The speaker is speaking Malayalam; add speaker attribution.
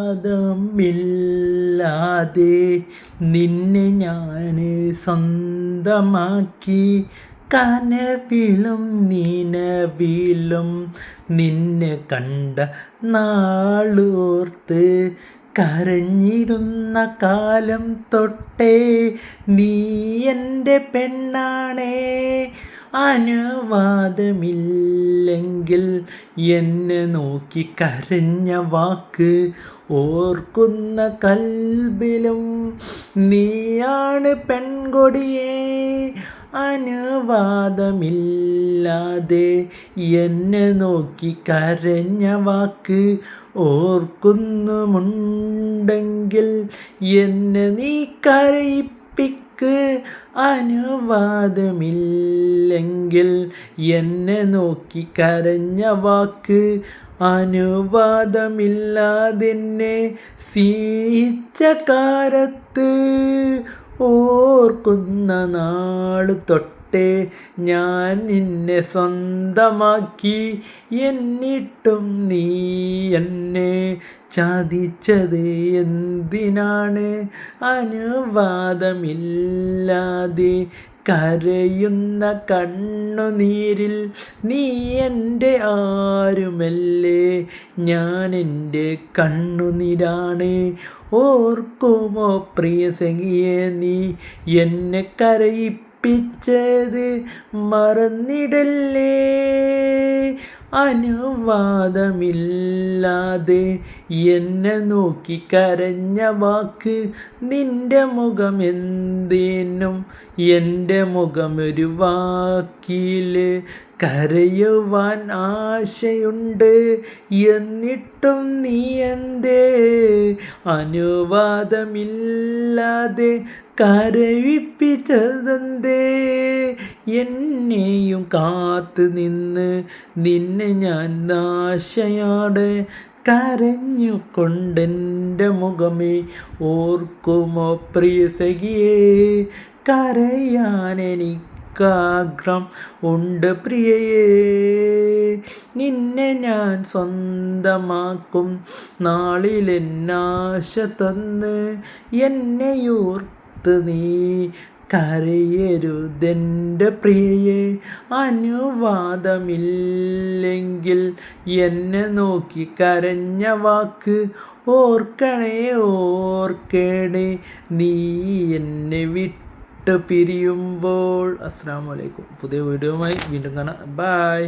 Speaker 1: പാദമില്ലാതെ നിന്നെ ഞാൻ സ്വന്തമാക്കി, കനവിലും നിനവിലും നിന്നെ കണ്ട നാളോർത്ത് കരഞ്ഞിടുന്ന കാലം തൊട്ടേ നീ എൻ്റെ പെണ്ണാണേ. അനുവാദമില്ലെങ്കിൽ എന്നെ നോക്കി കരഞ്ഞ വാക്ക് ഓർക്കുന്ന കൽബിലും നീയാണ് പെൺകൊടിയേ. അനുവാദമില്ലാതെ എന്നെ നോക്കി കരഞ്ഞ വാക്ക് ഓർക്കുന്നുമുണ്ടെങ്കിൽ എന്നെ നീ കരയിപ്പിക്ക്. അനുവാദമില്ലെങ്കിൽ എന്നെ നോക്കി കരഞ്ഞ വാക്ക് അനുവാദമില്ലാതെന്നെ സ്നേഹിച്ച കാലത്ത് ഓർക്കുന്ന നാള് തൊട്ടേ ഞാൻ നിന്നെ സ്വന്തമാക്കി. എന്നിട്ടും നീ എന്നെ ചതിച്ചത് എന്തിനാണ്? അനുവാദമില്ലാതെ കരയുന്ന കണ്ണുനീരിൽ നീ എൻ്റെ ആരുമല്ലേ, ഞാൻ എൻ്റെ കണ്ണുനീരാണ്. ഓർക്കുമോ പ്രിയ സഖിയേ, നീ എന്നെ കരയിപ്പിച്ചത് മറന്നിടല്ലേ. അനുവാദമില്ലാതെ എന്നെ നോക്കി കരഞ്ഞ വാക്ക് നിന്റെ മുഖം എന്തിനും എൻ്റെ മുഖമൊരു വാക്കിൽ കരയുവാൻ ആശയുണ്ട്. എന്നിട്ടും നീ എന്തേ അനുവാദമില്ലാതെ കരയിപ്പിച്ചതെന്തേ? എന്നെയും കാത്തു നിന്ന് നിന്നെ ഞാൻ ആശയോടെ കരഞ്ഞുകൊണ്ടെൻ്റെ മുഖമേ ഓർക്കുമോ പ്രിയ സഖിയേ? കരയാൻ എനിക്കാഗ്രഹം ഉണ്ട് പ്രിയയേ. നിന്നെ ഞാൻ സ്വന്തമാക്കും നാളിലെന്നാശ തന്ന് എന്നെയോർത്ത് നീ കരയരുതെൻ്റെ പ്രിയയെ. അനുവാദമില്ലെങ്കിൽ എന്നെ നോക്കി കരഞ്ഞ വാക്ക് ഓർക്കണേ, ഓർക്കണേ നീ എന്നെ വിട്ട് പിരിയുമ്പോൾ. അസ്സലാമു അലൈക്കും. പുതിയ വീഡിയോയുമായി വീണ്ടും കാണാം. ബൈ.